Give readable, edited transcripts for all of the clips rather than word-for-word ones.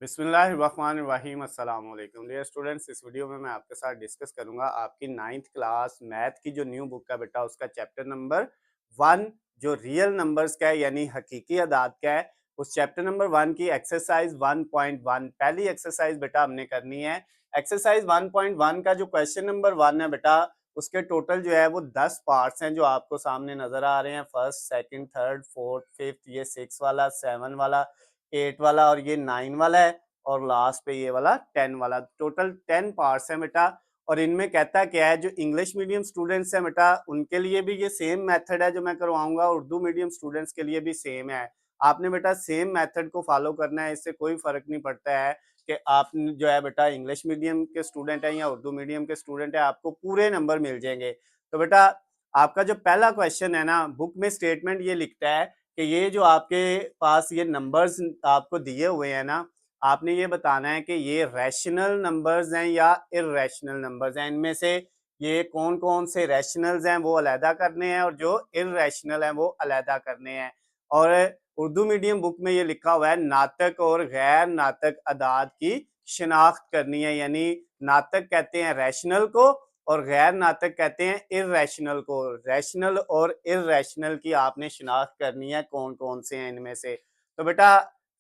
बिस्मिल्लाहिर्रहमानिर्रहीम अस्सलाम वालेकुम डियर स्टूडेंट्स। इस वीडियो में मैं आपके साथ डिस्कस करूंगा आपकी 9th क्लास मैथ की जो न्यू बुक का बेटा उसका चैप्टर नंबर 1 जो रियल नंबर्स का है यानी हकीकी अदाद का है। उस चैप्टर नंबर 1 की एक्सरसाइज 1.1 पहली एक्सरसाइज बेटा हमने करनी है। एक्सरसाइज 1.1 का जो क्वेश्चन नंबर 1 है बेटा उसके टोटल जो है वो 10 पार्ट्स हैं जो आपको सामने नजर आ रहे हैं। First, second, third, fourth, fifth, ये 6 वाला, 7 वाला, 8 वाला और ये 9 वाला है और लास्ट पे ये वाला 10 वाला। टोटल 10 पार्ट्स है बेटा। और इनमें कहता क्या है, जो इंग्लिश मीडियम स्टूडेंट्स है बेटा उनके लिए भी ये सेम मेथड है जो मैं करवाऊंगा, उर्दू मीडियम स्टूडेंट्स के लिए भी सेम है। आपने बेटा सेम मेथड को फॉलो करना है, इससे कोई फर्क नहीं पड़ता है कि आप जो है बेटा इंग्लिश मीडियम के स्टूडेंट है या उर्दू मीडियम के स्टूडेंट है, आपको पूरे नंबर मिल जाएंगे। तो बेटा आपका जो पहला क्वेश्चन है ना, बुक में स्टेटमेंट ये लिखता है कि ये जो आपके पास ये नंबर्स आपको दिए हुए हैं ना, आपने ये बताना है कि ये रैशनल नंबर्स हैं या इर्रेशनल नंबर्स हैं। इनमें से ये कौन कौन से रैशनल्स हैं वो अलहदा करने हैं और जो इर्रेशनल हैं वो अलहदा करने हैं। और उर्दू मीडियम बुक में ये लिखा हुआ है नातक और गैर नातक अदाद की शिनाख्त करनी है, यानी नातक कहते हैं रैशनल को और गैर नातक कहते हैं इर्रेशनल को। रैशनल और इर्रेशनल की आपने शिनाख्त करनी है कौन कौन से हैं इनमें से। तो बेटा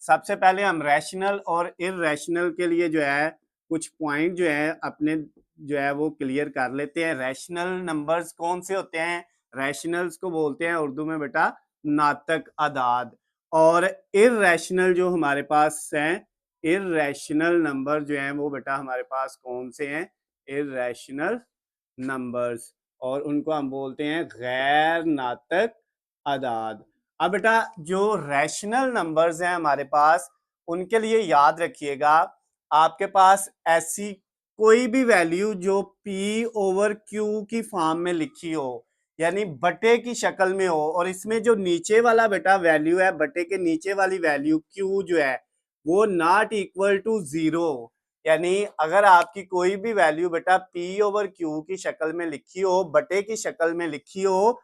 सबसे पहले हम रैशनल और इर्रेशनल के लिए जो है कुछ पॉइंट जो है अपने जो है वो क्लियर कर लेते हैं। रैशनल नंबर्स कौन से होते हैं? रैशनल्स को बोलते हैं उर्दू में बेटा नातक अदाद। और इर्रेशनल जो हमारे पास हैं, इर्रेशनल नंबर जो हैं वो बेटा हमारे पास कौन से हैं? इर्रेशनल नंबर्स, और उनको हम बोलते हैं गैर नातक अदाद। अब बेटा जो रैशनल नंबर्स हैं हमारे पास उनके लिए याद रखिएगा, आपके पास ऐसी कोई भी वैल्यू जो P ओवर Q की फॉर्म में लिखी हो, यानी बटे की शक्ल में हो, और इसमें जो नीचे वाला बेटा वैल्यू है, बटे के नीचे वाली वैल्यू Q जो है वो नॉट इक्वल टू 0, यानी अगर आपकी कोई भी वैल्यू बेटा P ओवर Q की शक्ल में लिखी हो, बटे की शक्ल में लिखी हो,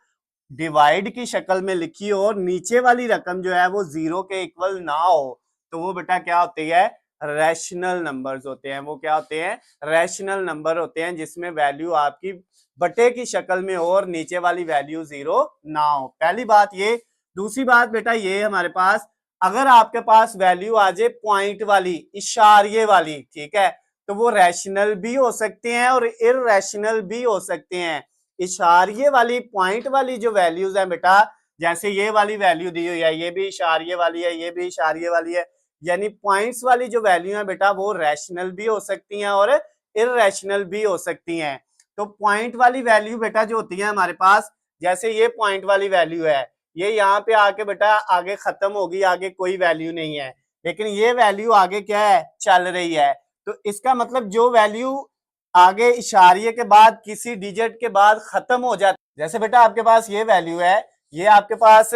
डिवाइड की शक्ल में लिखी हो और नीचे वाली रकम जो है वो 0 के इक्वल ना हो, तो वो बेटा क्या होती है? रैशनल नंबर्स होते हैं। वो क्या होते हैं? रैशनल नंबर होते हैं जिसमें वैल्यू आपकी बटे की शक्ल में हो और नीचे वाली वैल्यू 0 ना हो। पहली बात ये। दूसरी बात बेटा ये हमारे पास, अगर आपके पास वैल्यू आ जाए पॉइंट वाली, इशारिये वाली, ठीक है, तो वो रैशनल भी हो सकते हैं और इर्रेशनल भी हो सकते हैं। इशारिये वाली, पॉइंट वाली जो वैल्यूज है बेटा, जैसे ये वाली वैल्यू दी हुई है, ये भी इशारिये वाली है, ये भी इशारिये वाली है, यानी पॉइंट्स वाली जो वैल्यू है बेटा वो रैशनल भी हो सकती हैं और इर्रेशनल भी हो सकती हैं। तो पॉइंट वाली वैल्यू बेटा जो होती है हमारे पास, जैसे ये पॉइंट वाली वैल्यू है, ये यहाँ पे आके बेटा आगे खत्म होगी, आगे कोई वैल्यू नहीं है, लेकिन ये वैल्यू आगे क्या है? चल रही है। तो इसका मतलब जो वैल्यू आगे इशारिये के बाद किसी डिजिट के बाद खत्म हो जाती, जैसे बेटा आपके पास ये वैल्यू है, ये आपके पास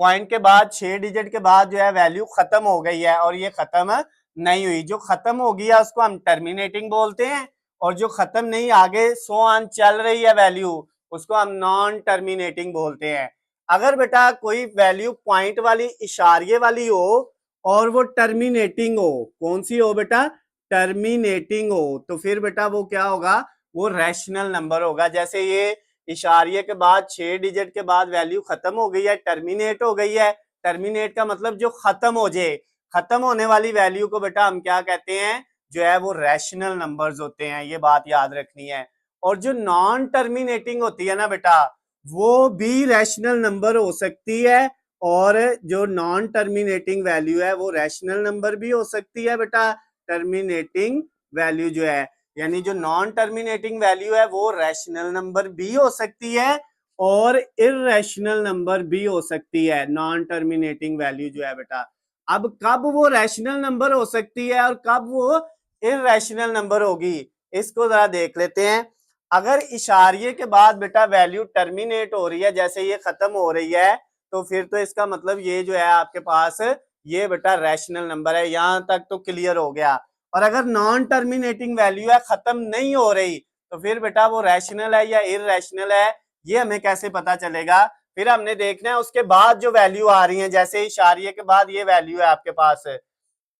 पॉइंट के बाद 6 डिजिट के बाद जो है वैल्यू खत्म हो गई है और ये खत्म नहीं हुई। जो खत्म हो गया उसको हम टर्मिनेटिंग बोलते हैं, और जो खत्म नहीं, आगे सो ऑन चल रही है वैल्यू, उसको हम नॉन टर्मिनेटिंग बोलते हैं। अगर बेटा कोई वैल्यू पॉइंट वाली, इशारिये वाली हो और वो टर्मिनेटिंग हो, कौन सी हो बेटा? टर्मिनेटिंग हो, तो फिर बेटा वो क्या होगा? वो रैशनल नंबर होगा। जैसे ये इशारिये के बाद 6 डिजिट के बाद वैल्यू खत्म हो गई है, टर्मिनेट हो गई है। टर्मिनेट का मतलब जो खत्म हो जाए, खत्म होने वाली वैल्यू को बेटा हम क्या कहते हैं? जो है वो रैशनल नंबर्स होते हैं, ये बात याद रखनी है। और जो नॉन टर्मिनेटिंग होती है ना बेटा, वो भी रैशनल नंबर हो सकती है, और जो नॉन टर्मिनेटिंग वैल्यू है वो रैशनल नंबर भी हो सकती है बेटा। टर्मिनेटिंग वैल्यू जो है, यानी जो नॉन टर्मिनेटिंग वैल्यू है वो रैशनल नंबर भी हो सकती है और इर्रेशनल नंबर भी हो सकती है, नॉन टर्मिनेटिंग वैल्यू जो है बेटा। अब कब वो रैशनल नंबर हो सकती है और कब वो इर्रेशनल नंबर होगी, इसको जरा देख लेते हैं। अगर इशारिये के बाद बेटा वैल्यू टर्मिनेट हो रही है, जैसे ये खत्म हो रही है, तो फिर तो इसका मतलब ये जो है आपके पास ये बेटा रैशनल नंबर है। यहां तक तो क्लियर हो गया। और अगर नॉन टर्मिनेटिंग वैल्यू है, खत्म नहीं हो रही, तो फिर बेटा वो रैशनल है या इर्रेशनल है, ये हमें कैसे पता चलेगा? फिर हमने देखना है उसके बाद जो वैल्यू आ रही है, जैसे इशारिये के बाद ये वैल्यू है आपके पास,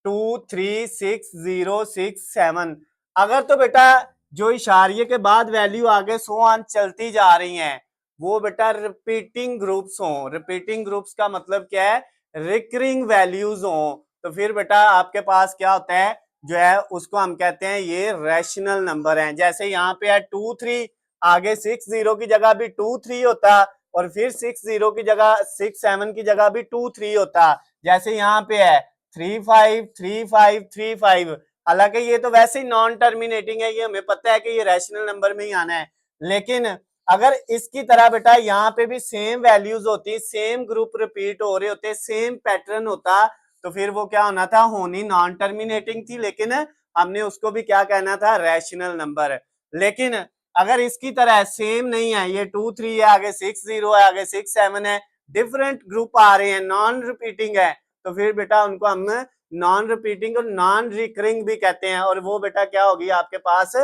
23606 अगर तो बेटा जो इशारिये के बाद वैल्यू आगे सो ऑन चलती जा रही हैं वो बेटा रिपीटिंग ग्रुप्स हों। रिपीटिंग ग्रुप्स का मतलब क्या है, रिकरिंग वैल्यूज हों, तो फिर बेटा आपके पास क्या होता है जो है उसको हम कहते हैं ये रैशनल नंबर हैं। जैसे यहाँ पे है 23, आगे 60 की जगह भी 23 होता और फिर 60 की जगह 67 की जगह भी 23 होता। जैसे यहाँ पे है 353535, हालांकि ये तो वैसे ही नॉन टर्मिनेटिंग है, ये हमें पता है कि ये रैशनल नंबर में ही आना है, लेकिन अगर इसकी तरह बेटा यहाँ पे भी सेम वैल्यूज होती, सेम ग्रुप रिपीट हो रहे होते, सेम पैटर्न होता, तो फिर वो क्या होना था, होनी नॉन टर्मिनेटिंग थी, लेकिन हमने उसको भी क्या कहना था, रैशनल नंबर। लेकिन अगर इसकी तरह सेम नहीं है, ये 23 है, आगे 60 है, आगे 67 है, डिफरेंट ग्रुप आ रहे हैं, नॉन रिपीटिंग है, तो फिर बेटा उनको हम नॉन रिपीटिंग और नॉन रिकरिंग भी कहते हैं, और वो बेटा क्या होगी आपके पास,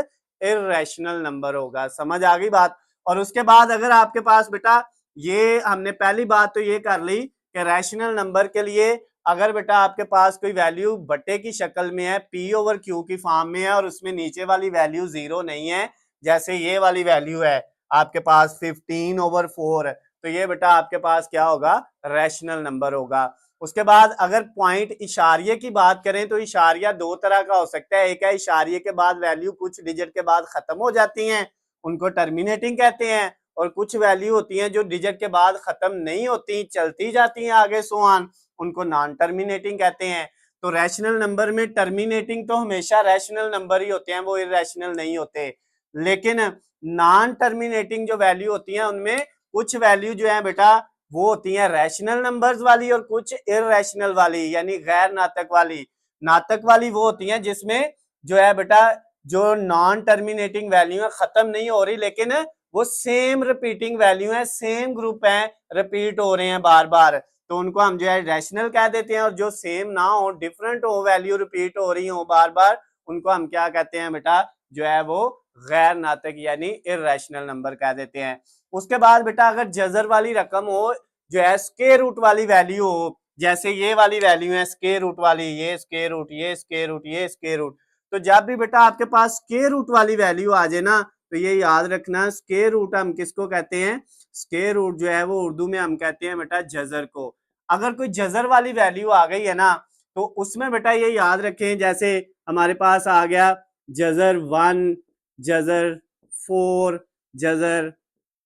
इररेशनल नंबर होगा। समझ आ गई बात। और उसके बाद अगर आपके पास बेटा ये हमने पहली बात तो ये कर ली कि रैशनल नंबर के लिए अगर बेटा आपके पास कोई वैल्यू बट्टे की शक्ल में है, पी ओवर क्यू की फॉर्म में है, और उसमें नीचे वाली वैल्यू 0 नहीं है, जैसे ये वाली वैल्यू है आपके पास 15/4, तो ये बेटा आपके पास क्या होगा, रैशनल नंबर होगा। उसके बाद अगर पॉइंट इशारिये की बात करें तो इशारिया दो तरह का हो सकता है, एक है इशारिये के बाद वैल्यू कुछ डिजिट के बाद खत्म हो जाती हैं, उनको टर्मिनेटिंग कहते हैं, और कुछ वैल्यू होती हैं जो डिजिट के बाद खत्म नहीं होती, चलती जाती हैं आगे सो ऑन, उनको नॉन टर्मिनेटिंग कहते हैं। तो रैशनल नंबर में टर्मिनेटिंग तो हमेशा रैशनल नंबर ही होते हैं, वो इररेशनल नहीं होते, लेकिन नॉन टर्मिनेटिंग जो वैल्यू होती हैं उनमें कुछ वैल्यू जो है बेटा वो होती हैं रैशनल नंबर्स वाली और कुछ इररेशनल वाली, यानी गैर नातक वाली। नातक वाली वो होती हैं जिसमें जो है बेटा जो नॉन टर्मिनेटिंग वैल्यू है खत्म नहीं हो रही, लेकिन वो सेम रिपीटिंग वैल्यू है, सेम ग्रुप है, रिपीट हो रहे हैं बार बार, तो उनको हम जो है रैशनल कह देते हैं। और जो सेम ना हो, डिफरेंट हो, वैल्यू रिपीट हो रही हो बार बार, उनको हम क्या कहते हैं बेटा, जो है वो गैर नातक यानी इररेशनल नंबर कह देते हैं। उसके बाद बेटा अगर जजर वाली रकम हो, जो है स्क्वायर रूट वाली वैल्यू हो, जैसे ये वाली वैल्यू है स्क्वायर रूट वाली, ये स्क्वायर रूट, ये स्क्वायर रूट, ये स्क्वायर रूट, तो जब भी बेटा आपके पास स्क्वायर रूट वाली वैल्यू आ जाए ना, तो ये याद रखना स्क्वायर रूट हम किसको कहते हैं, स्क्वायर रूट जो है वो उर्दू में हम कहते हैं बेटा जजर को। अगर कोई जजर वाली वैल्यू आ गई है ना, तो उसमें बेटा ये याद रखें, जैसे हमारे पास आ गया जजर 1, जजर 4, जजर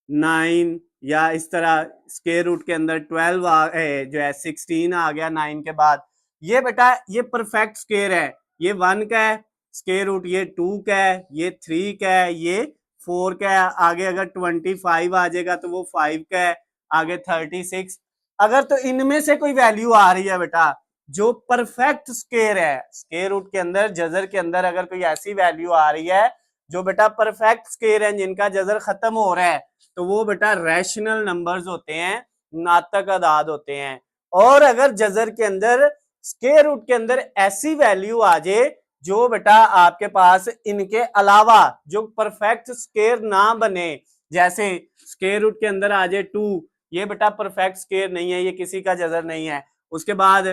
9, या इस तरह स्क्वायर रूट के अंदर 12 जो है 16 आ गया 9 के बाद, ये बेटा ये परफेक्ट स्क्वायर है, ये 1 का है स्क्वायर रूट, ये 2 का है, ये 3 का है, ये 4 का है, आगे अगर 25 आ जाएगा तो वो 5 का है, आगे 36। अगर तो इनमें से कोई वैल्यू आ रही है बेटा जो परफेक्ट स्क्वायर है, स्क्वायर रूट के अंदर जजर के अंदर अगर कोई ऐसी वैल्यू आ रही है जो बेटा परफेक्ट स्क्वायर है, जिनका जजर खत्म हो रहा है, तो वो बेटा रैशनल नंबर्स होते हैं, नातक अदाद होते हैं। और अगर जजर के अंदर स्क्वायर रूट के अंदर ऐसी वैल्यू आ जाए जो बेटा आपके पास इनके अलावा जो परफेक्ट स्क्वायर ना बने, जैसे स्क्वायर रूट के अंदर आ जाए 2, ये बेटा परफेक्ट स्क्वायर नहीं है, ये किसी का जजर नहीं है। उसके बाद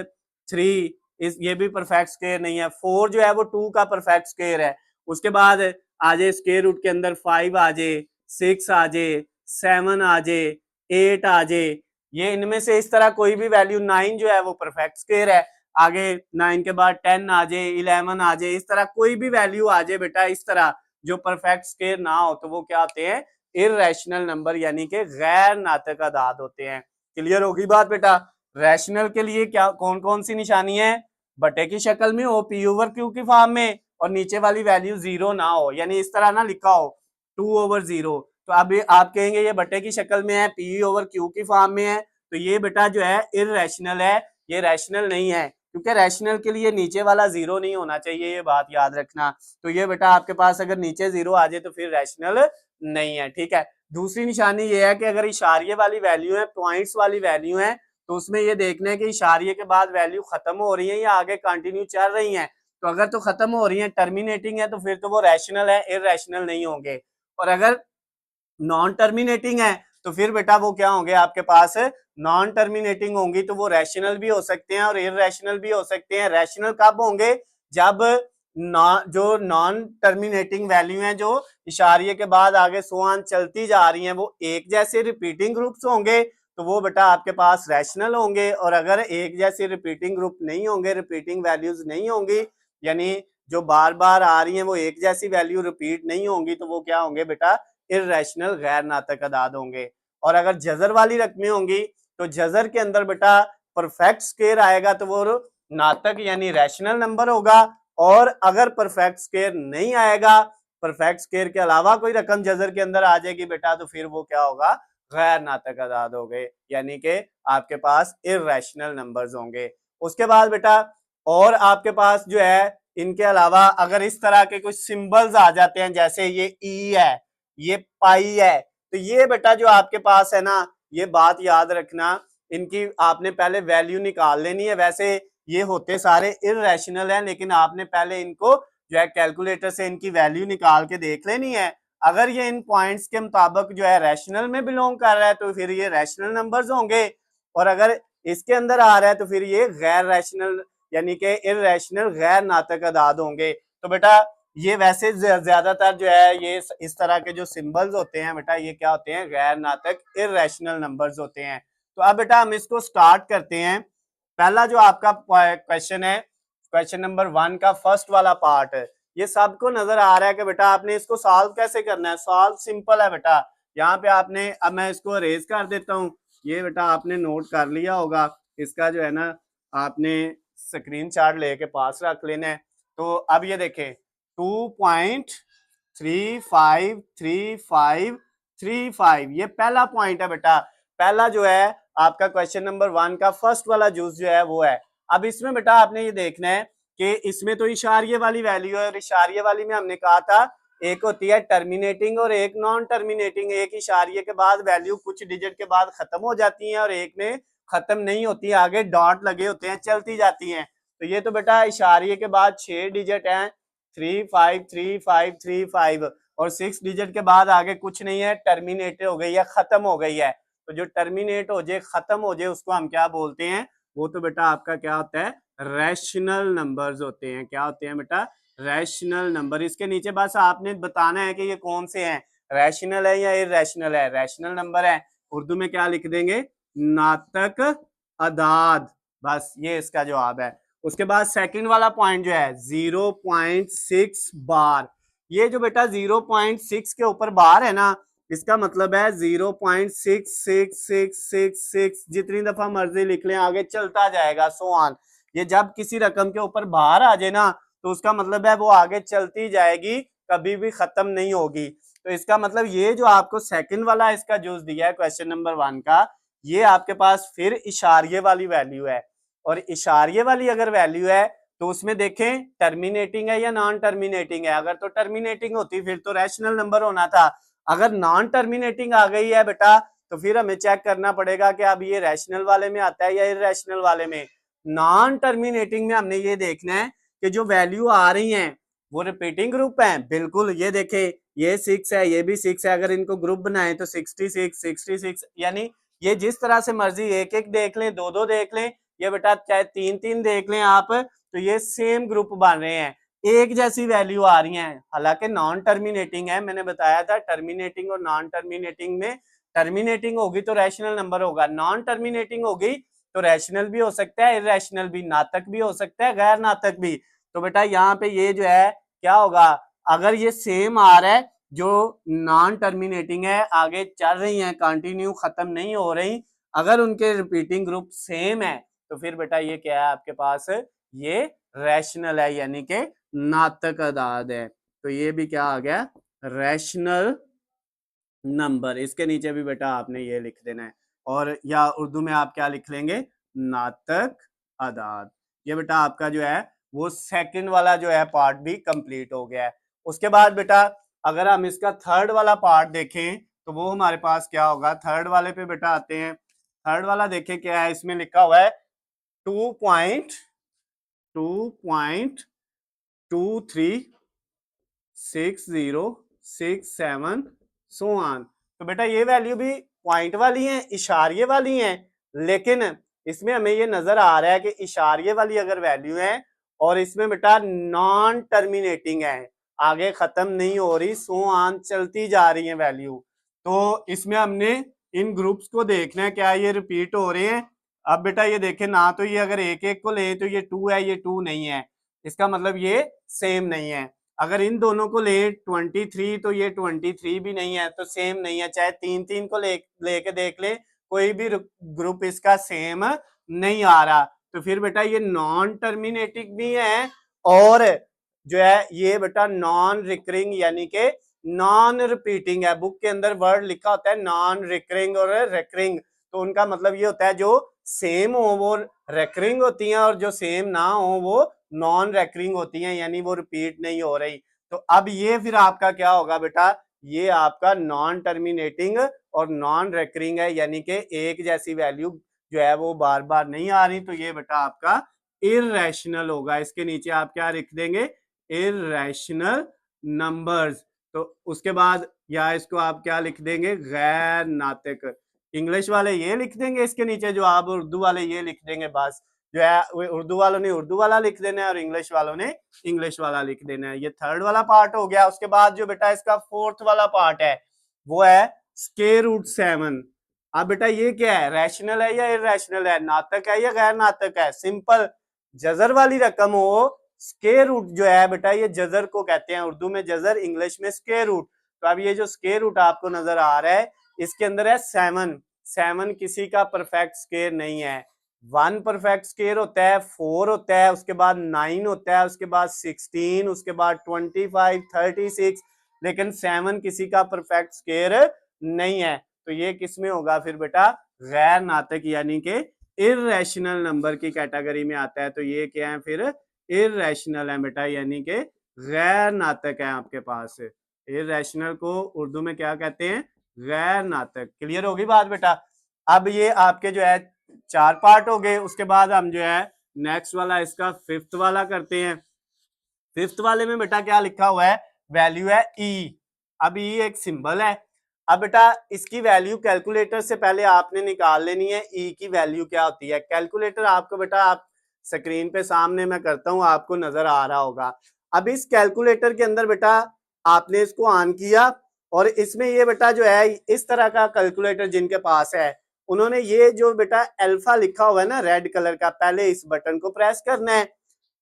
3, ये भी परफेक्ट स्क्वायर नहीं है। 4 जो है वो 2 का परफेक्ट स्क्वायर है। उसके बाद आ जाए स्क्वायर रूट के अंदर 5 आ जाए, 6 आ जाए, 7 आ जाए, 8 आ जाए, ये इनमें से इस तरह कोई भी वैल्यू, 9 जो है वो परफेक्ट स्क्वायर है, आगे 9 के बाद 10 आ जाए, 11 आ जाए, इस तरह कोई भी वैल्यू आ जाए बेटा इस तरह जो परफेक्ट स्क्वायर ना हो, तो वो क्या होते हैं, इररेशनल नंबर यानी कि गैर नातक अदाद होते हैं। क्लियर होगी बात बेटा। रैशनल के लिए क्या कौन कौन सी निशानी है, बटे की शक्ल में हो, पी ओवर क्यू की फॉर्म में, और नीचे वाली वैल्यू 0 ना हो, यानी इस तरह ना लिखा हो 2/0, तो अब आप कहेंगे ये बटे की शक्ल में है, पी ओवर क्यू की फॉर्म में है, तो ये बेटा जो है इररेशनल है, ये रैशनल नहीं है, क्योंकि रैशनल के लिए नीचे वाला 0 नहीं होना चाहिए, ये बात याद रखना। तो ये बेटा आपके पास अगर नीचे 0 आ जाए तो फिर रैशनल नहीं है, ठीक है। दूसरी निशानी ये है कि अगर इशारिये वाली वैल्यू है, पॉइंट्स वाली वैल्यू है, तो उसमें ये देखना है कि इशारिये के बाद वैल्यू खत्म हो रही है या आगे कंटिन्यू चल रही है, तो अगर तो खत्म हो रही है, टर्मिनेटिंग है, तो फिर तो वो रैशनल है, इररेशनल नहीं होंगे। और अगर नॉन टर्मिनेटिंग है तो फिर बेटा वो क्या होंगे आपके पास, नॉन टर्मिनेटिंग होंगी, तो वो रैशनल भी हो सकते हैं और इररेशनल भी हो सकते हैं। रैशनल कब होंगे, जब जो नॉन टर्मिनेटिंग वैल्यू हैं, जो इशारिये के बाद आगे सोआन चलती जा रही हैं, वो एक जैसे रिपीटिंग ग्रुप्स होंगे, तो वो बेटा आपके पास रैशनल होंगे। और अगर एक जैसे रिपीटिंग ग्रुप नहीं होंगे, रिपीटिंग वैल्यूज नहीं होंगी, यानी जो बार बार आ रही हैं वो एक जैसी वैल्यू रिपीट नहीं होंगी, तो वो क्या होंगे बेटा, इररेशनल गैर नातक अदाद होंगे। और अगर जजर वाली रकमें होंगी, तो जजर के अंदर बेटा परफेक्ट स्क्वायर आएगा, तो वो नातक यानी रैशनल नंबर होगा। और अगर परफेक्ट स्क्वायर नहीं आएगा, परफेक्ट स्क्वायर के अलावा कोई रकम जजर के अंदर आ जाएगी बेटा, तो फिर वो क्या होगा, गैर नातक अदाद हो गए, यानी कि आपके पास इररेशनल नंबर्स होंगे। उसके बाद बेटा और आपके पास जो है, इनके अलावा अगर इस तरह के कुछ सिंबल्स आ जाते हैं, जैसे ये ई है, ये पाई है, तो ये बेटा जो आपके पास है ना, ये बात याद रखना, इनकी आपने पहले वैल्यू निकाल लेनी है। वैसे ये होते सारे इररेशनल हैं, लेकिन आपने पहले इनको जो है कैलकुलेटर से इनकी वैल्यू निकाल के देख लेनी है। अगर ये इन पॉइंट्स के मुताबिक जो है रैशनल में बिलोंग कर रहा है, तो फिर ये रैशनल नंबर्स होंगे। और अगर इसके अंदर आ रहा है, तो फिर ये गैर रैशनल यानी कि इररेशनल गैर नातक अदाद होंगे। तो बेटा ये वैसे ज्यादातर जो है ये इस तरह के जो सिंबल्स होते हैं बेटा, ये क्या होते हैं, गैर नातक इररेशनल नंबर्स होते हैं। तो अब बेटा हम इसको स्टार्ट करते हैं। पहला जो आपका क्वेश्चन है, क्वेश्चन नंबर 1 का फर्स्ट वाला पार्ट है, ये सबको नजर आ रहा है कि बेटा आपने इसको सॉल्व कैसे करना है। सॉल्व सिंपल है बेटा, यहाँ पे आपने, अब मैं इसको अरेज कर देता हूँ, ये बेटा आपने नोट कर लिया होगा, इसका जो है ना आपने स्क्रीन शॉट लेके पास रख लेना है। तो अब ये देखें 2.353535 ये पहला पॉइंट है बेटा। पहला जो है आपका क्वेश्चन नंबर 1 का फर्स्ट वाला जूस जो है वो है। अब इसमें बेटा आपने ये देखना है कि इसमें तो इशारिये वाली वैल्यू है, और इशारिये वाली में हमने कहा था एक होती है टर्मिनेटिंग और एक नॉन टर्मिनेटिंग। एक इशारिये के बाद वैल्यू कुछ डिजिट के बाद खत्म हो जाती है, और एक में खत्म नहीं होती, आगे डॉट लगे होते हैं, चलती जाती हैं। तो ये तो बेटा इशारिये के बाद 6 डिजिट हैं, 353535, और 6 डिजिट के बाद आगे कुछ नहीं है, टर्मिनेट हो गई है, खत्म हो गई है। तो जो टर्मिनेट हो जाए, खत्म हो जाए, उसको हम क्या बोलते हैं, वो तो बेटा आपका क्या होता है, रैशनल नंबर्स होते हैं। क्या होते हैं बेटा, रैशनल नंबर। इसके नीचे बस आपने बताना है कि ये कौन से हैं, रैशनल है या इररेशनल है। रैशनल नंबर है, उर्दू में क्या लिख देंगे, नातक अदाद, बस ये इसका जवाब है। उसके बाद सेकंड वाला पॉइंट जो है 0.6 बार, ये जो बेटा 0.6 के ऊपर बार है ना, इसका मतलब है 0.66666, जितनी दफा मर्जी लिख लें, आगे चलता जाएगा सो ऑन। ये जब किसी रकम के ऊपर बाहर आ जाए ना, तो उसका मतलब है वो आगे चलती जाएगी, कभी भी खत्म नहीं होगी। तो इसका मतलब ये जो आपको सेकंड वाला इसका जूस दिया है क्वेश्चन नंबर 1 का, ये आपके पास फिर इशारिये वाली वैल्यू है। और इशारिये वाली अगर वैल्यू है, तो उसमें देखें टर्मिनेटिंग है या नॉन टर्मिनेटिंग है। अगर तो टर्मिनेटिंग होती फिर तो रैशनल नंबर होना था। अगर नॉन टर्मिनेटिंग आ गई है बेटा, तो फिर हमें चेक करना पड़ेगा कि अब ये रैशनल वाले में आता है या इररेशनल वाले में। नॉन टर्मिनेटिंग में हमने ये देखना है कि जो वैल्यू आ रही हैं वो रिपीटिंग ग्रुप है, बिल्कुल। ये देखे ये 6 है, ये भी 6 है, अगर इनको ग्रुप बनाए तो 66 यानी ये जिस तरह से मर्जी एक एक देख लें, दो दो देख लें, ये बेटा चाहे तीन तीन देख लें आप, तो ये सेम ग्रुप बन रहे हैं, एक जैसी वैल्यू आ रही हैं। हालांकि नॉन टर्मिनेटिंग है, मैंने बताया था टर्मिनेटिंग और नॉन टर्मिनेटिंग में, टर्मिनेटिंग होगी तो रैशनल नंबर होगा, नॉन टर्मिनेटिंग होगी तो रैशनल भी हो सकता है, इररेशनल भी, नातक भी हो सकता है, गैर नातक भी। तो बेटा यहाँ पे ये जो है क्या होगा, अगर ये सेम आ रहा है, जो नॉन टर्मिनेटिंग है आगे चल रही हैं, कंटिन्यू खत्म नहीं हो रही, अगर उनके रिपीटिंग ग्रुप सेम है, तो फिर बेटा ये क्या है आपके पास, ये रैशनल है, यानी कि नातक अदाद है। तो ये भी क्या आ गया, रैशनल नंबर। इसके नीचे भी बेटा आपने ये लिख देना है, और या उर्दू में आप क्या लिख लेंगे, नातक अदाद। ये बेटा आपका जो है वो सेकंड वाला जो है पार्ट भी कंप्लीट हो गया है। उसके बाद बेटा अगर हम इसका थर्ड वाला पार्ट देखें, तो वो हमारे पास क्या होगा, थर्ड वाले पे बेटा आते हैं। थर्ड वाला देखें क्या है, इसमें लिखा हुआ है 2.236067 सो ऑन। तो बेटा ये वैल्यू भी पॉइंट वाली हैं, इशारे वाली हैं, लेकिन इसमें हमें ये नजर आ रहा है कि इशारे वाली अगर वैल्यू है और इसमें बेटा नॉन टर्मिनेटिंग है, आगे खत्म नहीं हो रही, सो ऑन चलती जा रही है वैल्यू, तो इसमें हमने इन ग्रुप्स को देखना है क्या ये रिपीट हो रहे हैं। अब बेटा ये देखें ना, तो ये अगर एक एक को ले तो ये 2 है, ये 2 नहीं है, इसका मतलब ये सेम नहीं है। अगर इन दोनों को ले 23 तो ये 23 भी नहीं है, तो सेम नहीं है। चाहे तीन तीन को लेके देख ले, कोई भी ग्रुप इसका सेम नहीं आ रहा, तो फिर बेटा ये नॉन टर्मिनेटिंग भी है और जो है ये बेटा नॉन रिकरिंग यानी कि नॉन रिपीटिंग है। बुक के अंदर वर्ड लिखा होता है नॉन रिकरिंग और रिकरिंग, तो उनका मतलब ये होता है जो सेम हो वो रिकरिंग होती हैं और जो सेम ना हो वो नॉन रिकरिंग होती हैं, यानी वो रिपीट नहीं हो रही। तो अब ये फिर आपका क्या होगा बेटा, ये आपका नॉन टर्मिनेटिंग और नॉन रिकरिंग है, यानी कि एक जैसी वैल्यू जो है वो बार बार नहीं आ रही, तो ये बेटा आपका इररेशनल होगा। इसके नीचे आप क्या लिख देंगे, इररेशनल नंबर्स। तो उसके बाद या इसको आप क्या लिख देंगे, गैर नातिक। इंग्लिश वाले ये लिख देंगे इसके नीचे, जो आप उर्दू वाले ये लिख देंगे। बस जो है उर्दू वालों ने उर्दू वाला लिख देना है और इंग्लिश वालों ने इंग्लिश वाला लिख देना है। ये थर्ड वाला पार्ट हो गया। उसके बाद जो बेटा इसका फोर्थ वाला पार्ट है वो है स्क्वायर रूट 7। अब बेटा ये क्या है, रैशनल है या इररेशनल है, नातक है या गैर नातक है। सिंपल जजर वाली रकम हो, स्क्वायर रूट जो है बेटा ये जजर को कहते हैं, उर्दू में जजर, इंग्लिश में स्क्वायर रूट। तो अब ये जो स्क्वायर रूट आपको नजर आ रहा है इसके अंदर है 7। 7 किसी का परफेक्ट स्क्वायर नहीं है। 1 परफेक्ट स्क्वायर होता है, 4 होता है, उसके बाद 9 होता है, उसके बाद 16, उसके बाद 25, 36, लेकिन 7 किसी का परफेक्ट स्क्वायर नहीं है। तो ये किस में होगा फिर बेटा, गैर नातक यानी कि इररेशनल नंबर की कैटेगरी में आता है। तो ये क्या है फिर, इररेशनल है बेटा, यानी कि गैर नातक है आपके पास। इररेशनल को उर्दू में क्या कहते हैं, गैर नातक। क्लियर होगी बात बेटा। अब ये आपके जो है 4 पार्ट हो गए। उसके बाद हम जो है नेक्स्ट वाला इसका फिफ्थ वाला करते हैं। फिफ्थ वाले में बेटा क्या लिखा हुआ है, वैल्यू है ई। अब ई एक सिंबल है। अब बेटा इसकी वैल्यू कैलकुलेटर से पहले आपने निकाल लेनी है ई की वैल्यू क्या होती है। कैलकुलेटर आपको बेटा, आप स्क्रीन पे सामने मैं करता हूं, आपको नजर आ रहा होगा। अब इस कैलकुलेटर के अंदर बेटा आपने इसको ऑन किया और इसमें ये बेटा जो है इस तरह का कैलकुलेटर जिनके पास है उन्होंने ये जो बेटा अल्फा लिखा हुआ है ना रेड कलर का, पहले इस बटन को प्रेस करना है।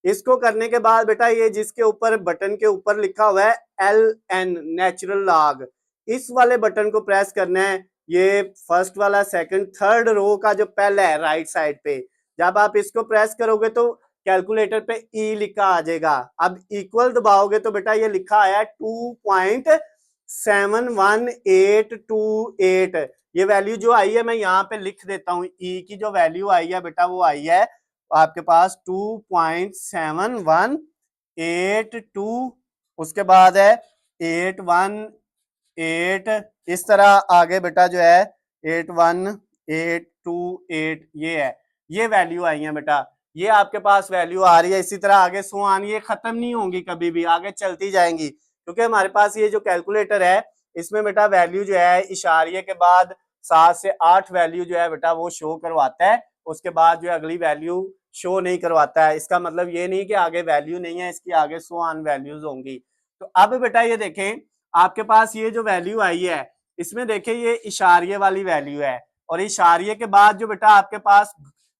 इसको करने के बाद बेटा ये जिसके ऊपर बटन के ऊपर लिखा हुआ है LN नेचुरल लॉग, इस वाले बटन को प्रेस करना है। ये फर्स्ट वाला, सेकंड, थर्ड रो का जो पहला है राइट साइड पे, जब आप इसको प्रेस करोगे तो कैलकुलेटर पे ई लिखा आ जाएगा। अब इक्वल दबाओगे तो बेटा ये लिखा आया 2.71828। ये वैल्यू जो आई है मैं यहाँ पे लिख देता हूँ। ई की जो वैल्यू आई है बेटा वो आई है आपके पास 2.7182। उसके बाद है 818, इस तरह आगे बेटा जो है 81828, ये है, ये वैल्यू आई है बेटा। ये आपके पास वैल्यू आ रही है। इसी तरह आगे सो आन, ये खत्म नहीं होंगी कभी भी, आगे चलती जाएंगी, क्योंकि हमारे पास ये जो कैलकुलेटर है इसमें बेटा वैल्यू जो है इशारे के बाद 7 से 8 वैल्यू जो है बेटा वो शो करवाता है। उसके बाद जो अगली वैल्यू शो नहीं करवाता है। इसका मतलब ये नहीं कि आगे वैल्यू नहीं है, इसकी आगे सो ऑन वैल्यूज होंगी। तो अब बेटा ये देखें आपके पास ये जो वैल्यू आई है इसमें देखें ये इशारे वाली वैल्यू है और इशारे के बाद जो बेटा आपके पास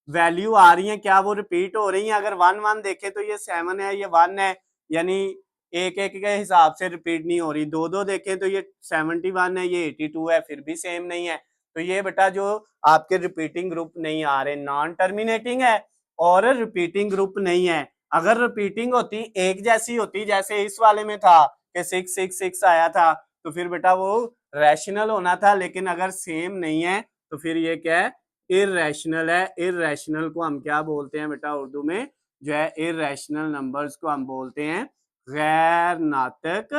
वैल्यू आ रही है क्या वो रिपीट हो रही है। अगर 1 देखें तो ये 7 है, ये 1 है, यानी एक एक के हिसाब से रिपीट नहीं हो रही। 2 देखें तो ये 71 है, ये 82 है, फिर भी सेम नहीं है। तो ये बेटा जो आपके रिपीटिंग ग्रुप नहीं आ रहे, नॉन टर्मिनेटिंग है और रिपीटिंग ग्रुप नहीं है। अगर रिपीटिंग होती, एक जैसी होती, जैसे इस वाले में था कि 666 आया था, तो फिर बेटा वो रैशनल होना था। लेकिन अगर सेम नहीं है तो फिर ये क्या है, इररेशनल है। इररेशनल को हम क्या बोलते हैं बेटा उर्दू में, जो है इररेशनल नंबर्स को हम बोलते हैं गैर नातक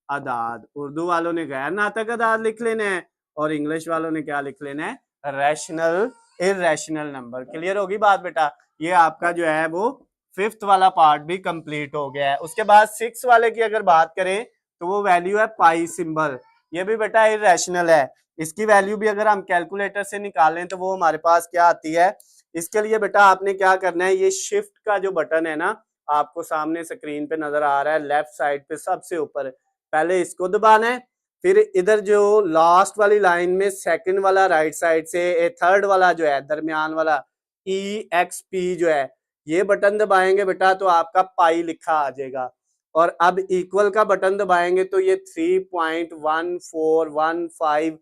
अदाद। उर्दू वालों ने गैर नातक अदाद लिख लेना है और इंग्लिश वालों ने क्या लिख लेना है, रैशनल इररेशनल नंबर। क्लियर होगी बात बेटा। ये आपका जो है वो फिफ्थ वाला पार्ट भी कंप्लीट हो गया है। उसके बाद 6 वाले की अगर बात करें तो वो वैल्यू है पाई सिंबल। ये भी बेटा इररेशनल है। इसकी वैल्यू भी अगर हम कैलकुलेटर से निकालें तो वो हमारे पास क्या आती है। इसके लिए बेटा आपने क्या करना है, ये शिफ्ट का जो बटन है ना, आपको सामने स्क्रीन पे नजर आ रहा है लेफ्ट साइड पे सबसे ऊपर, पहले इसको दबाना है, फिर इधर जो लास्ट वाली लाइन में सेकंड वाला राइट साइड से थर्ड वाला जो है दरमियान वाला EXP जो है, ये बटन दबाएंगे बेटा तो आपका पाई लिखा आ जाएगा। और अब इक्वल का बटन दबाएंगे तो ये 3.1415,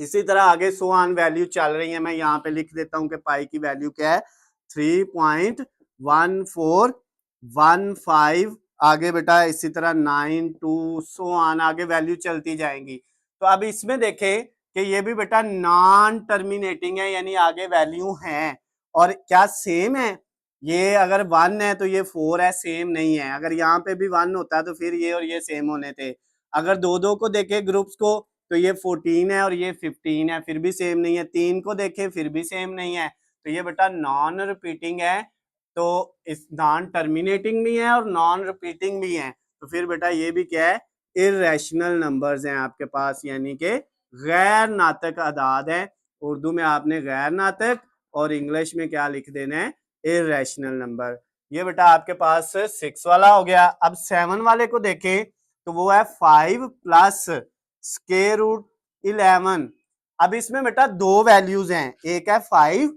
इसी तरह आगे सो ऑन वैल्यू चल रही है। मैं यहाँ पे लिख देता हूँ कि पाई की वैल्यू क्या है, 3.1415, आगे बेटा इसी तरह 9 सो ऑन आगे वैल्यू चलती जाएंगी। तो अब इसमें देखें कि ये भी बेटा नॉन टर्मिनेटिंग है, यानी आगे वैल्यू है। और क्या सेम है, ये अगर 1 है तो ये 4 है, सेम नहीं है। अगर यहाँ पे भी 1 होता तो फिर ये और ये सेम होने थे। अगर दो दो को देखे ग्रुप्स को तो ये 14 है और ये 15 है, फिर भी सेम नहीं है। 3 को देखें फिर भी सेम नहीं है, तो ये बेटा नॉन रिपीटिंग है। तो इस नॉन टर्मिनेटिंग भी है और नॉन रिपीटिंग भी है, तो फिर बेटा ये भी क्या है, इर्रेशनल नंबर्स हैं आपके पास, यानी कि गैर नातक अदाद है। उर्दू में आपने गैर नातक और इंग्लिश में क्या लिख देना है, इर्रेशनल नंबर। ये बेटा आपके पास 6 वाला हो गया। अब 7 वाले को देखें तो वो है 5 प्लस स्क्वायर रूट 11। अब इसमें बेटा दो वैल्यूज हैं, एक है 5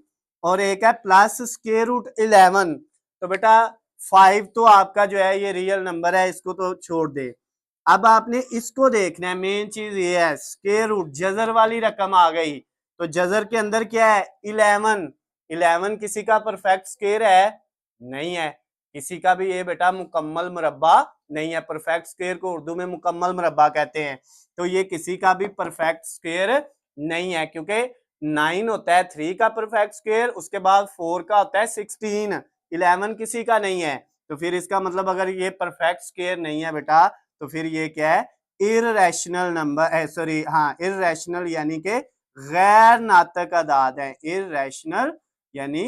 और एक है प्लस स्क्वायर रूट 11। तो बेटा 5 तो आपका जो है ये रियल नंबर है, इसको तो छोड़ दे। अब आपने इसको देखना है, मेन चीज ये है, स्क्वायर रूट जजर वाली रकम आ गई, तो जजर के अंदर क्या है, 11। 11 किसी का परफेक्ट स्क्वायर है नहीं है, किसी का भी ये बेटा मुकम्मल मुरब्बा नहीं है। परफेक्ट स्क्वायर को उर्दू में मुकम्मल मुरब्बा कहते हैं, तो ये किसी का भी परफेक्ट स्क्वायर नहीं है, क्योंकि 9 होता है 3 का परफेक्ट स्क्वायर, उसके बाद 4 का होता है 16, 11 किसी का नहीं है। तो फिर इसका मतलब अगर ये परफेक्ट स्क्वायर नहीं है बेटा, तो फिर ये क्या है, इर्रेशनल नंबर, सॉरी हाँ इर्रेशनल यानी कि गैर नातक अदाद है। इर्रेशनल यानी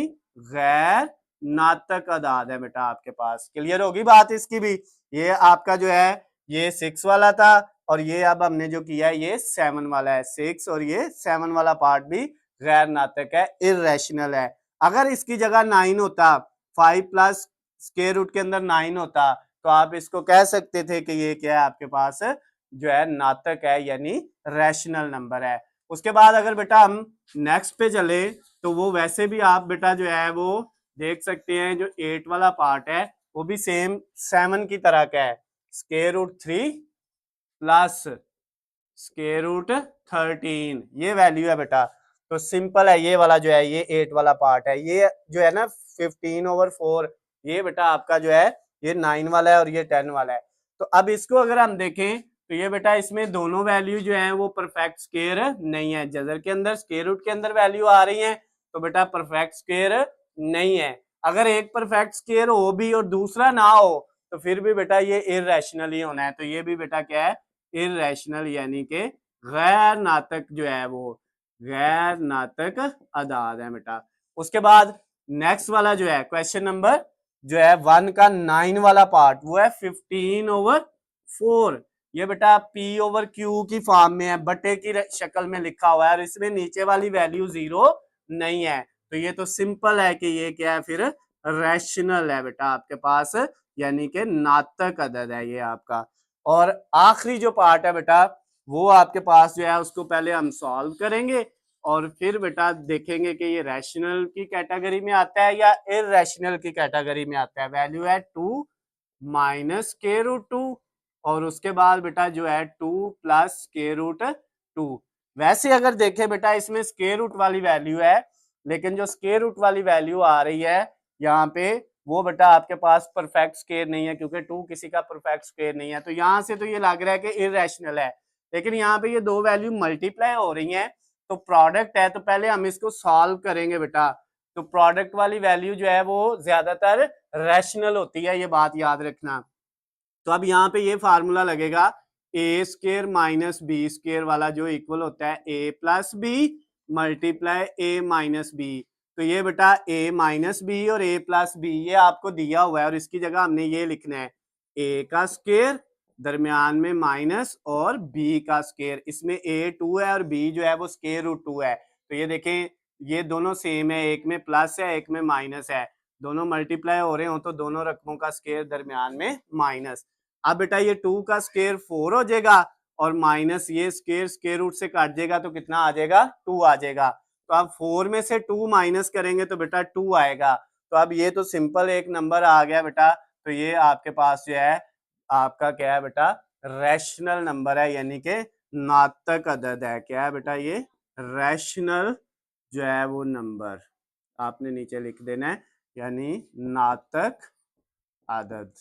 गैर नातक अदाद है बेटा आपके पास। क्लियर होगी बात इसकी भी। ये आपका जो है ये 6 वाला था, और ये अब हमने जो किया है ये 7 वाला है। 6 और ये 7 वाला पार्ट भी गैर नातक है, इर्रेशनल है। अगर इसकी जगह 9 होता, 5 प्लस स्क्वायर रूट के अंदर 9 होता, तो आप इसको कह सकते थे कि ये क्या है आपके पास जो है नातक है, यानी रैशनल नंबर है। उसके बाद अगर बेटा हम नेक्स्ट पे चले तो वो वैसे भी आप बेटा जो है वो देख सकते हैं, जो 8 वाला पार्ट है वो भी सेम 7 की तरह का है, square root 3 plus square root 13, ये वैल्यू है बेटा। तो सिंपल है, ये वाला जो है ये 8 वाला पार्ट है, ये जो है ना 15/4, ये बेटा आपका जो है ये 9 वाला है और ये 10 वाला है। तो अब इसको अगर हम देखें तो ये बेटा इसमें दोनों वैल्यू जो है वो परफेक्ट स्क्वायर नहीं है। जजर के अंदर स्क्वायर रूट के अंदर वैल्यू आ रही है, तो बेटा परफेक्ट स्क्वायर नहीं है। अगर एक परफेक्ट स्क्वायर हो भी और दूसरा ना हो तो फिर भी बेटा ये इर्रेशनल ही होना है। तो ये भी बेटा क्या है, इर्रेशनल यानी कि गैर नातक जो है वो गैर नातक अदाद है बेटा। उसके बाद नेक्स्ट वाला जो है क्वेश्चन नंबर जो है 1 का 9 वाला पार्ट, वो है 15/4। ये बेटा P/Q की फॉर्म में है, बटे की शक्ल में लिखा हुआ है, और इसमें नीचे वाली वैल्यू 0 नहीं है। तो ये तो सिंपल है कि ये क्या है, फिर रैशनल है बेटा आपके पास, यानी कि नातक अदद है ये आपका। और आखिरी जो पार्ट है बेटा वो आपके पास जो है उसको पहले हम सॉल्व करेंगे, और फिर बेटा देखेंगे कि ये रैशनल की कैटेगरी में आता है या इर्रेशनल की कैटेगरी में आता है। वैल्यू है 2 माइनस स्क्वायर रूट 2, और उसके बाद बेटा जो है 2 प्लस स्क्वायर रूट 2। वैसे अगर देखें बेटा इसमें स्क्वायर रूट वाली वैल्यू है, लेकिन जो स्क्वायर रूट वाली वैल्यू आ रही है यहाँ पे वो बेटा आपके पास परफेक्ट स्क्वायर नहीं है, क्योंकि 2 किसी का परफेक्ट स्क्वायर नहीं है। तो यहाँ से तो ये लग रहा है कि इर्रेशनल है, लेकिन यहाँ पे ये दो वैल्यू मल्टीप्लाई हो रही हैं, तो प्रोडक्ट है, तो पहले हम इसको सॉल्व करेंगे बेटा। तो प्रोडक्ट वाली वैल्यू जो है वो ज्यादातर रैशनल होती है, ये बात याद रखना। तो अब यहाँ पे ये फार्मूला लगेगा ए स्क्वायर माइनस बी स्क्वायर वाला, जो इक्वल होता है ए प्लस बी मल्टीप्लाई ए माइनस बी। तो ये बेटा ए माइनस बी और ए प्लस बी ये आपको दिया हुआ है, और इसकी जगह हमने ये लिखना है ए का स्क्वायर दरमियान में माइनस और बी का स्केयर, इसमें ए 2 है और बी जो है वो स्केयर रूट 2 है। तो ये देखें ये दोनों सेम है, एक में प्लस है एक में माइनस है, दोनों मल्टीप्लाई हो रहे हो तो दोनों रकमों का स्केयर दरमियान में माइनस। अब बेटा ये 2 का स्केयर 4 हो जाएगा और माइनस ये स्केयर रूट से काट जाएगा तो कितना आ जाएगा 2 आ जाएगा। तो अब 4 में से 2 माइनस करेंगे तो बेटा 2 आएगा। तो अब ये तो सिंपल एक नंबर आ गया बेटा, तो ये आपके पास जो है आपका क्या है बेटा रैशनल नंबर है, यानी कि नातक अदद है। क्या है बेटा ये रैशनल जो है वो नंबर आपने नीचे लिख देना है, यानी नातक अदद,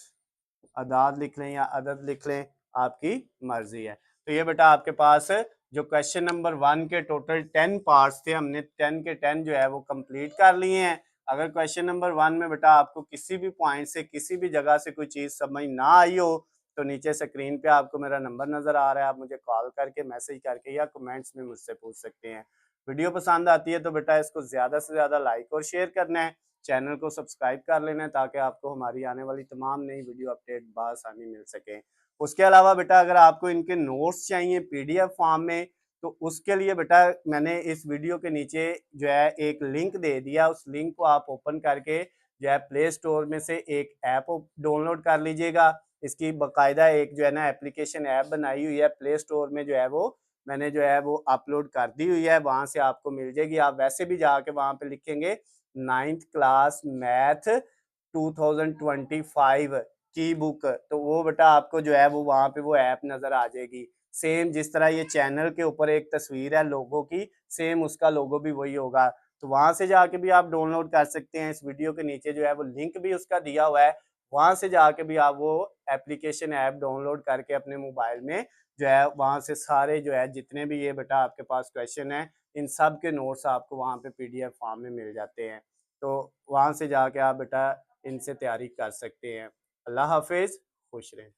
अदाद लिख लें या अदद लिख लें आपकी मर्जी है। तो ये बेटा आपके पास जो क्वेश्चन नंबर 1 के टोटल 10 पार्ट्स थे, हमने 10 के 10 जो है वो कंप्लीट कर लिए हैं। अगर क्वेश्चन नंबर 1 में बेटा आपको किसी भी पॉइंट से किसी भी जगह से कोई चीज़ समझ ना आई हो तो नीचे स्क्रीन पे आपको मेरा नंबर नज़र आ रहा है, आप मुझे कॉल करके मैसेज करके या कमेंट्स में मुझसे पूछ सकते हैं। वीडियो पसंद आती है तो बेटा इसको ज़्यादा से ज़्यादा लाइक और शेयर करना है, चैनल को सब्सक्राइब कर लेना है ताकि आपको हमारी आने वाली तमाम नई वीडियो अपडेट बआसानी मिल सके। उसके अलावा बेटा अगर आपको इनके नोट्स चाहिए पीडीएफ फॉर्म में तो उसके लिए बेटा मैंने इस वीडियो के नीचे जो है एक लिंक दे दिया, उस लिंक को आप ओपन करके जो है प्ले स्टोर में से एक ऐप डाउनलोड कर लीजिएगा। इसकी बाकायदा एक जो है ना एप्लीकेशन ऐप बनाई हुई है, प्ले स्टोर में जो है वो मैंने जो है वो अपलोड कर दी हुई है, वहाँ से आपको मिल जाएगी। आप वैसे भी जाके वहाँ पे लिखेंगे 9th क्लास मैथ 2025 की बुक, तो वो बेटा आपको जो है वो वहाँ पे वो ऐप नज़र आ जाएगी। सेम जिस तरह ये चैनल के ऊपर एक तस्वीर है लोगो की, सेम उसका लोगो भी वही होगा। तो वहाँ से जाके भी आप डाउनलोड कर सकते हैं। इस वीडियो के नीचे जो है वो लिंक भी उसका दिया हुआ है, वहाँ से जाके भी आप वो एप्लीकेशन ऐप डाउनलोड करके अपने मोबाइल में जो है वहाँ से सारे जो है जितने भी ये बेटा आपके पास क्वेश्चन है इन सब के नोट्स आपको वहाँ पे पीडीएफ फॉर्म में मिल जाते हैं। तो वहाँ से जाके आप बेटा इनसे तैयारी कर सकते हैं। अल्लाह हाफिज़, खुश रहें।